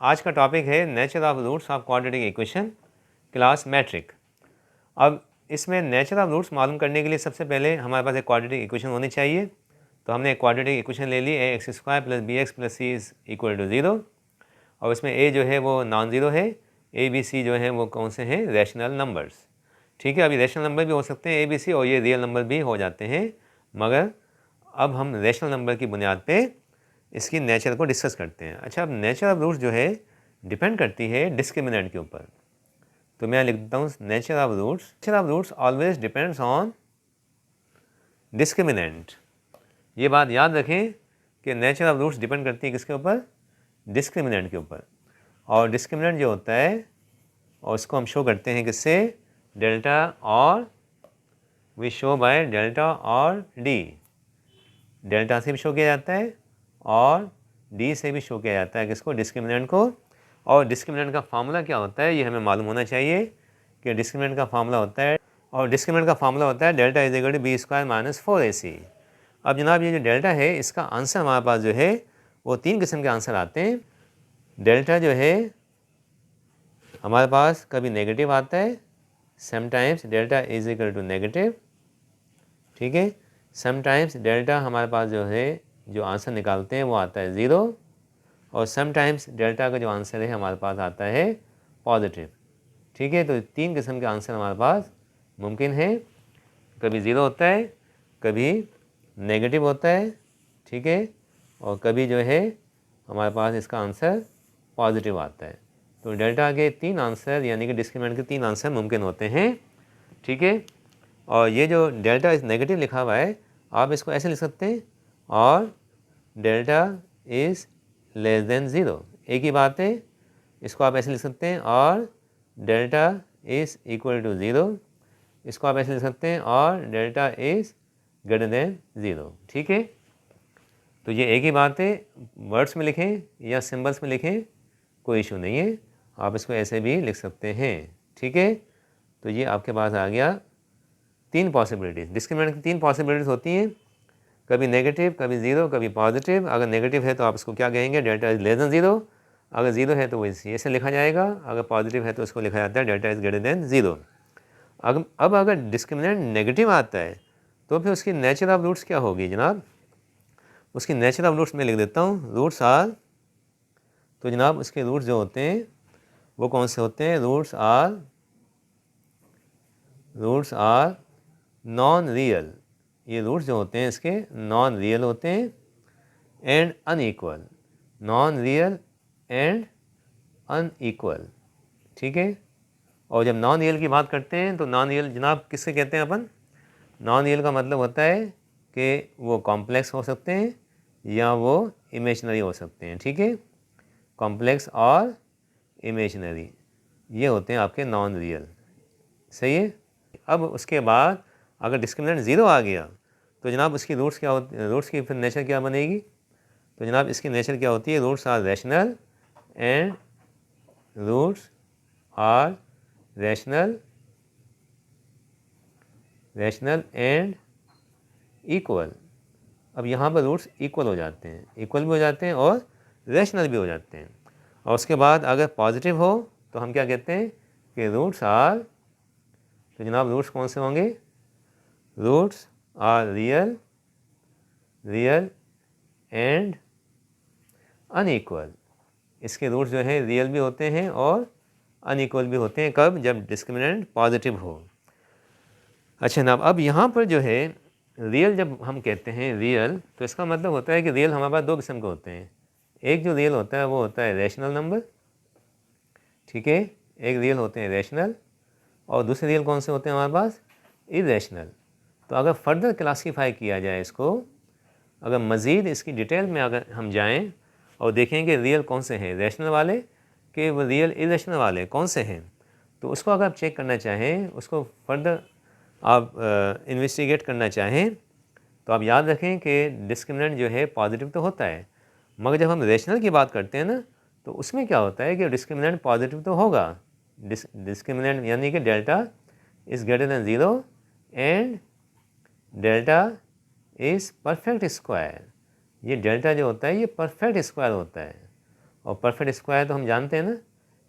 आज का टॉपिक है nature of roots of quadratic equation class matric. अब इसमें नेचर ऑफ रूट्स मालूम करने के लिए सबसे पहले हमारे पास एक क्वाड्रेटिक इक्वेशन होनी चाहिए। तो हमने एक क्वाड्रेटिक इक्वेशन ले ली, A X square plus B X plus C is equal to 0। और इसमें ए जो है वो नॉन ज़ीरो है, ए बी सी जो है वो कौन से हैं, रैशनल नंबर्स। ठीक है, अभी रैशनल नंबर भी हो सकते हैं ए बी सी, और ये रियल नंबर भी हो जाते हैं, मगर अब हम रैशनल नंबर की बुनियाद पे इसकी नेचर को डिस्कस करते हैं। अच्छा, अब नेचर ऑफ रूट्स जो है डिपेंड करती है डिस्क्रिमिनेंट के ऊपर। तो मैं लिख देता हूँ nature of roots always depends on discriminant. ये बात याद रखें कि नेचर ऑफ रूट्स डिपेंड करती है किसके ऊपर, डिस्क्रिमिनेंट के ऊपर। और डिस्क्रिमिनेंट जो होता है और उसको हम शो करते हैं किससे, डेल्टा, और वी शो बाय डेल्टा और डी। डेल्टा से भी शो किया जाता है और डी से भी शो किया जाता है किसको, डिस्क्रिमिनेंट को। और डिस्क्रिमिनेंट का फार्मूला क्या होता है ये हमें मालूम होना चाहिए कि डिस्क्रिमिनेंट का फार्मूला होता है, और डिस्क्रिमिनेंट का फार्मूला होता है delta is equal to B square minus 4ac। अब जनाब ये जो डेल्टा है इसका आंसर हमारे पास जो है वो 3 किस्म के आंसर आते हैं। डेल्टा जो है हमारे पास कभी नेगेटिव आता है, sometimes delta is equal to negative. ठीक है, समटाइम्स डेल्टा हमारे पास जो है जो आंसर निकालते हैं वो आता है 0, और समटाइम्स डेल्टा का जो आंसर है हमारे पास आता है पॉजिटिव। ठीक है, तो 3 किस्म के आंसर हमारे पास मुमकिन है। कभी 0 होता है, कभी नेगेटिव होता है, ठीक है, और कभी जो है हमारे पास इसका आंसर पॉजिटिव आता है। तो डेल्टा के 3 आंसर यानी कि डिस्क्रिमिनेंट के 3 आंसर मुमकिन होते हैं। ठीक है, और ये जो डेल्टा इस नेगेटिव लिखा हुआ है आप इसको ऐसे लिख सकते हैं, और डेल्टा इज़ लेस देन 0, एक ही बात है। इसको आप ऐसे लिख सकते हैं, और डेल्टा इज़ इक्वल टू 0, इसको आप ऐसे लिख सकते हैं, और डेल्टा इज़ ग्रेटर देन 0। ठीक है, तो ये एक ही बात है, वर्ड्स में लिखें या सिंबल्स में लिखें कोई इशू नहीं है, आप इसको ऐसे भी लिख सकते हैं। ठीक है, तो ये आपके पास आ गया 3 पॉसिबिलिटीज़। डिस्क्रिमिनेंट की 3 पॉसिबिलिटीज़ होती हैं, कभी नेगेटिव, कभी 0, कभी पॉजिटिव। अगर नेगेटिव है तो आप इसको क्या कहेंगे, डेल्टा इज लेस देन 0। अगर 0 है तो वो ऐसे लिखा जाएगा, अगर पॉजिटिव है तो उसको लिखा जाता है डेल्टा इज ग्रेटर देन 0। अब अगर डिस्क्रिमिनेंट नेगेटिव आता है तो फिर उसकी नेचर ऑफ रूट्स क्या होगी जनाब, उसकी नेचर ऑफ रूट्स में लिख देता हूँ, रूट्स आर, तो जनाब उसके रूट्स जो होते हैं वो कौन से होते हैं, रूट्स आर नॉन रियल। ये रूट्स जो होते हैं इसके नॉन रियल होते हैं, and unequal, non real and unequal. ठीक है, और जब नॉन रियल की बात करते हैं तो नॉन रियल जनाब किससे कहते हैं अपन, नॉन रियल का मतलब होता है कि वो कॉम्प्लेक्स हो सकते हैं या वो इमेजिनरी हो सकते हैं। ठीक है, कॉम्प्लेक्स और इमेजिनरी ये होते हैं आपके नॉन रियल। सही है, अब उसके बाद अगर डिस्क्रिमिनेंट 0 आ गया तो जनाब उसकी रूट्स क्या होती है, रूट्स की फिर नेचर क्या बनेगी, तो जनाब इसकी नेचर क्या होती है, roots are rational and roots are rational and equal. अब यहाँ पर रूट्स इक्वल हो जाते हैं, इक्वल भी हो जाते हैं और रैशनल भी हो जाते हैं। और उसके बाद अगर पॉजिटिव हो तो हम क्या कहते हैं कि रूट्स आर, तो जनाब रूट्स कौन से होंगे, roots are real and unequal. इसके रूट्स जो है रियल भी होते हैं और अनइक्वल भी होते हैं, कब, जब डिस्क्रिमिनेंट पॉजिटिव हो। अच्छा जनाब, अब यहाँ पर जो है रियल जब हम कहते हैं रियल, तो इसका मतलब होता है कि रियल हमारे पास 2 किस्म के होते हैं। एक जो रियल होता है वो होता है रैशनल नंबर, ठीक है, एक रियल होते हैं रैशनल, और दूसरे रियल कौन से होते हैं हमारे पास, इरेशनल। तो अगर फर्दर क्लासीफाई किया जाए इसको, अगर मज़ीद इसकी डिटेल में अगर हम जाएं और देखें कि रियल कौन से हैं, रैशनल वाले कि वो रियल इरेशनल वाले कौन से हैं, तो उसको अगर आप चेक करना चाहें, उसको फर्दर आप इन्वेस्टिगेट करना चाहें, तो आप याद रखें कि डिस्क्रिमिनेंट जो है पॉजिटिव तो होता है, मगर जब हम रैशनल की बात करते हैं ना तो उसमें क्या होता है कि डिस्क्रिमिनेंट पॉजिटिव तो होगा, डिस्क्रिमिनेंट यानी कि delta is greater than 0 and delta is perfect square. ये डेल्टा जो होता है ये परफेक्ट स्क्वायर होता है, और परफेक्ट स्क्वायर तो हम जानते हैं ना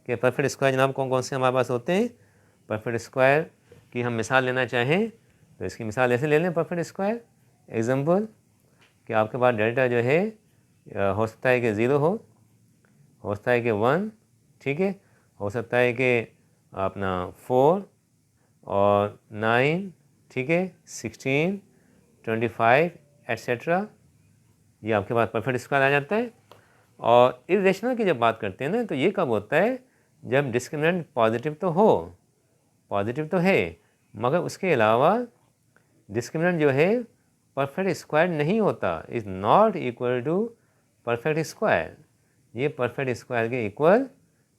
कि परफेक्ट स्क्वायर जनाब कौन कौन से हमारे पास होते हैं। परफेक्ट स्क्वायर की हम मिसाल लेना चाहें तो इसकी मिसाल ऐसे ले लें। परफेक्ट स्क्वायर एग्जांपल कि आपके पास डेल्टा जो है हो सकता है कि 0 हो सकता है कि 1, ठीक है, हो सकता है कि अपना 4 और 9, ठीक है, 16, 25 एट्सेट्रा, ये आपके पास परफेक्ट स्क्वायर आ जाता है। और इरेशनल की जब बात करते हैं ना तो ये कब होता है, जब डिस्क्रिमिनेंट पॉजिटिव तो हो, पॉजिटिव तो है, मगर उसके अलावा डिस्क्रिमिनेंट जो है परफेक्ट स्क्वायर नहीं होता, is not equal to perfect square, ये परफेक्ट स्क्वायर के इक्वल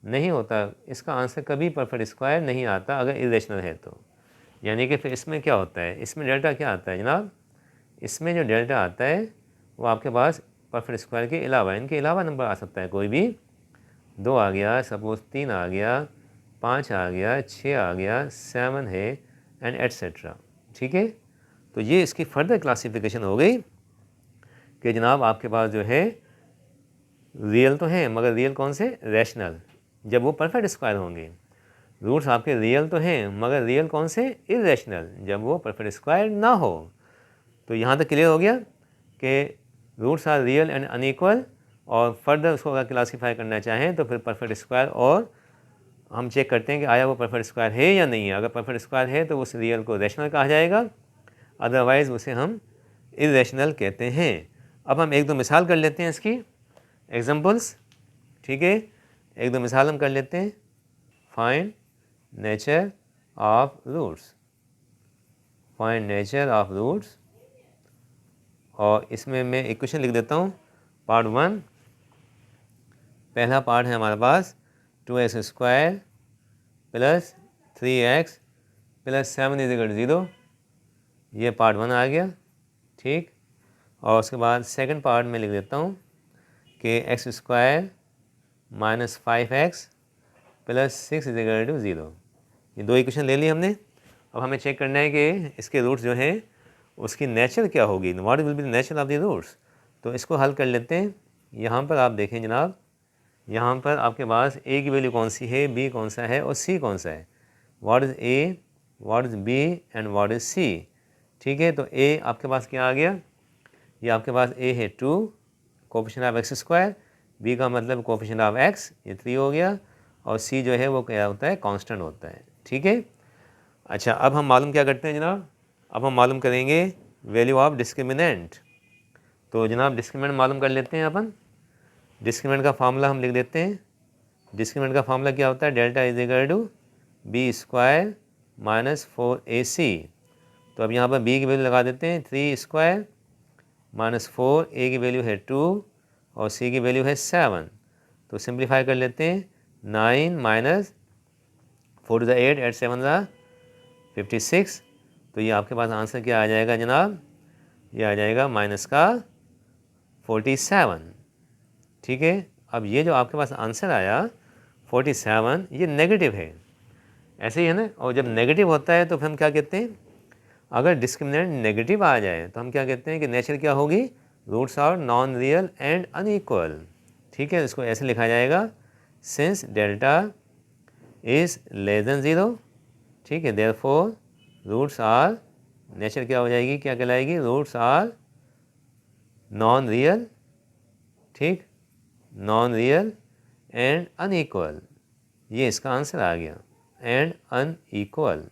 नहीं होता। इसका आंसर कभी परफेक्ट स्क्वायर नहीं आता अगर इरेशनल है तो। यानी कि फिर इसमें क्या होता है, इसमें डेल्टा क्या आता है जनाब, इसमें जो डेल्टा आता है वो आपके पास परफेक्ट स्क्वायर के अलावा, इनके अलावा नंबर आ सकता है कोई भी। 2 आ गया, सपोज 3 आ गया, 5 आ गया, 6 आ गया, 7 है एंड एट्सेट्रा, ठीक है। तो ये इसकी फर्दर क्लासिफिकेशन हो गई कि जनाब आपके पास जो है रियल तो हैं, मगर रियल कौन से, रैशनल, जब वो परफेक्ट स्क्वायर होंगे। रूट्स आपके रियल तो हैं मगर रियल कौन से, इरेशनल, जब वो परफेक्ट स्क्वायर ना हो। तो यहाँ तक क्लियर हो गया कि roots are real and unequal, और फर्दर उसको अगर क्लासीफाई करना चाहें तो फिर परफेक्ट स्क्वायर, और हम चेक करते हैं कि आया वो परफेक्ट स्क्वायर है या नहीं है। अगर परफेक्ट स्क्वायर है तो उस रियल को रैशनल कहा जाएगा, अदरवाइज़ उसे हम इरेशनल कहते हैं। अब हम एक दो मिसाल कर लेते हैं इसकी एग्जांपल्स, ठीक है, एक दो मिसाल हम कर लेते हैं। Find nature of roots, find nature of roots, और इसमें मैं एक क्वेश्चन लिख देता हूँ। पार्ट 1, पहला पार्ट है हमारे पास 2x² प्लस 3x प्लस 7 = 0, ये पार्ट 1 आ गया, ठीक। और उसके बाद सेकंड पार्ट में लिख देता हूँ कि x² माइनस 5x प्लस 6 = 0, ये दो इक्वेशन ले ली हमने। अब हमें चेक करना है कि इसके रूट्स जो हैं उसकी नेचर क्या होगी, what will be the nature of the roots. तो इसको हल कर लेते हैं। यहाँ पर आप देखें जनाब, यहाँ पर आपके पास a की वैल्यू कौन सी है, b कौन सा है और c कौन सा है। What is a, what is b and what is c, ठीक है। तो a आपके पास क्या आ गया, ये आपके पास a है 2 कोफिशिएंट ऑफ x², b का मतलब कोफिशिएंट ऑफ x, ये 3 हो गया, और c जो है वो क्या होता है, कांस्टेंट होता है, ठीक है। अच्छा, अब हम मालूम क्या करते हैं जनाब, अब हम मालूम करेंगे वैल्यू ऑफ डिस्क्रिमिनेंट। तो जनाब डिस्क्रिमिनेंट मालूम कर लेते हैं अपन। डिस्क्रिमिनेंट का फार्मूला हम लिख देते हैं। डिस्क्रिमिनेंट का फार्मूला क्या होता है, डेल्टा = b² माइनस 4ac। तो अब यहाँ पर b की वैल्यू लगा देते हैं 3² माइनस 4, a की वैल्यू है 2 और c की वैल्यू है 7। तो सिंप्लीफाई कर लेते हैं, 9 माइनस 4 to the 8, 8 7 56। तो ये आपके पास आंसर क्या आ जाएगा जनाब, ये आ जाएगा माइनस का 47, ठीक है। अब ये जो आपके पास आंसर आया 47, ये नेगेटिव है, ऐसे ही है ना। और जब नेगेटिव होता है तो फिर हम क्या कहते हैं, अगर डिस्क्रिमिनेंट नेगेटिव आ जाए तो हम क्या कहते हैं कि नेचर क्या होगी, roots are non real and unequal, ठीक है। इसको ऐसे लिखा जाएगा, since delta is less than 0, ठीक है, देयरफॉर रूट्स आर, नेचर क्या हो जाएगी, क्या कहलाएगी, रूट्स आर नॉन रियल, ठीक, नॉन रियल एंड अनइक्वल, ये इसका आंसर आ गया, एंड अनइक्वल,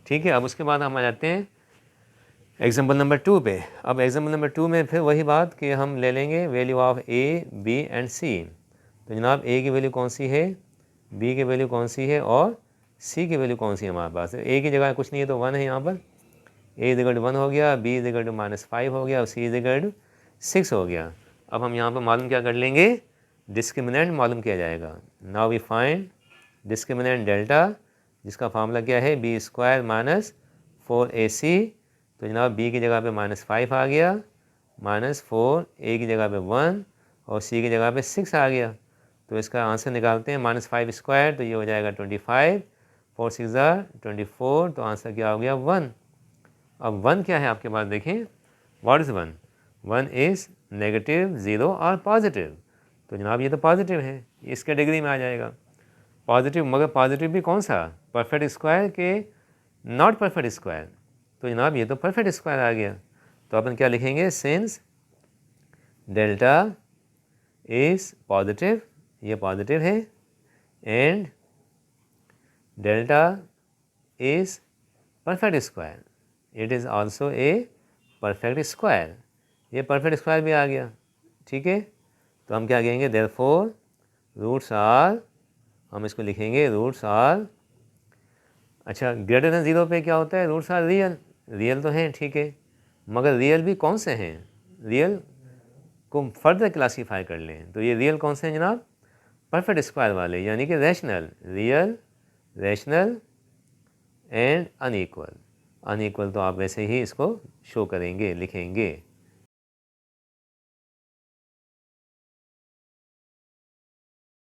ठीक है। अब उसके बाद हम आ जाते हैं एग्जाम्पल नंबर 2 पे। अब एग्जाम्पल नंबर 2 में फिर वही बात कि हम ले लेंगे value of a, b and c। तो जनाब a की वैल्यू कौन सी है, b की वैल्यू कौन सी है और c की वैल्यू कौन सी है हमारे पास। a की जगह कुछ नहीं है तो 1 है यहाँ पर, a = 1 हो गया, b = -5 हो गया और c = 6 हो गया। अब हम यहाँ पर मालूम क्या कर लेंगे, डिस्क्रिमिनेंट मालूम किया जाएगा। Now we find discriminant delta, जिसका फार्मूला क्या है, b² माइनस 4ac। तो जनाब b की जगह पे -5 आ गया, -4, a की जगह पे 1 और c की जगह पे 6 आ गया। तो इसका आंसर निकालते हैं, -5², तो ये हो जाएगा 25, 4 6 24, तो आंसर क्या हो गया, 1। अब 1 क्या है आपके पास, देखें, व्हाट इज़ 1, 1 इज़ नेगेटिव, 0 और पॉजिटिव। तो जनाब ये तो पॉजिटिव है, इस कैटेगरी में आ जाएगा पॉजिटिव। मगर पॉजिटिव भी कौन सा, परफेक्ट स्क्वायर के नॉट परफेक्ट स्क्वायर। तो जनाब ये तो परफेक्ट स्क्वायर आ गया। तो अपन क्या लिखेंगे, सिंस डेल्टा इज पॉजिटिव, ये पॉजिटिव है, and delta is perfect square, it is also a perfect square. ये परफेक्ट स्क्वायर भी आ गया, ठीक है। तो हम क्या कहेंगे, देयरफॉर रूट्स आर, हम इसको लिखेंगे रूट्स आर, अच्छा ग्रेटर देन ज़ीरो पे क्या होता है, रूट्स आर रियल, रियल तो हैं, ठीक है, मगर रियल भी कौन से हैं, रियल को फर्दर क्लासीफाई कर लें तो ये रियल कौन से हैं जनाब, परफेक्ट स्क्वायर वाले, यानी कि rational, real, rational and unequal. Unequal तो आप वैसे ही इसको शो करेंगे, लिखेंगे।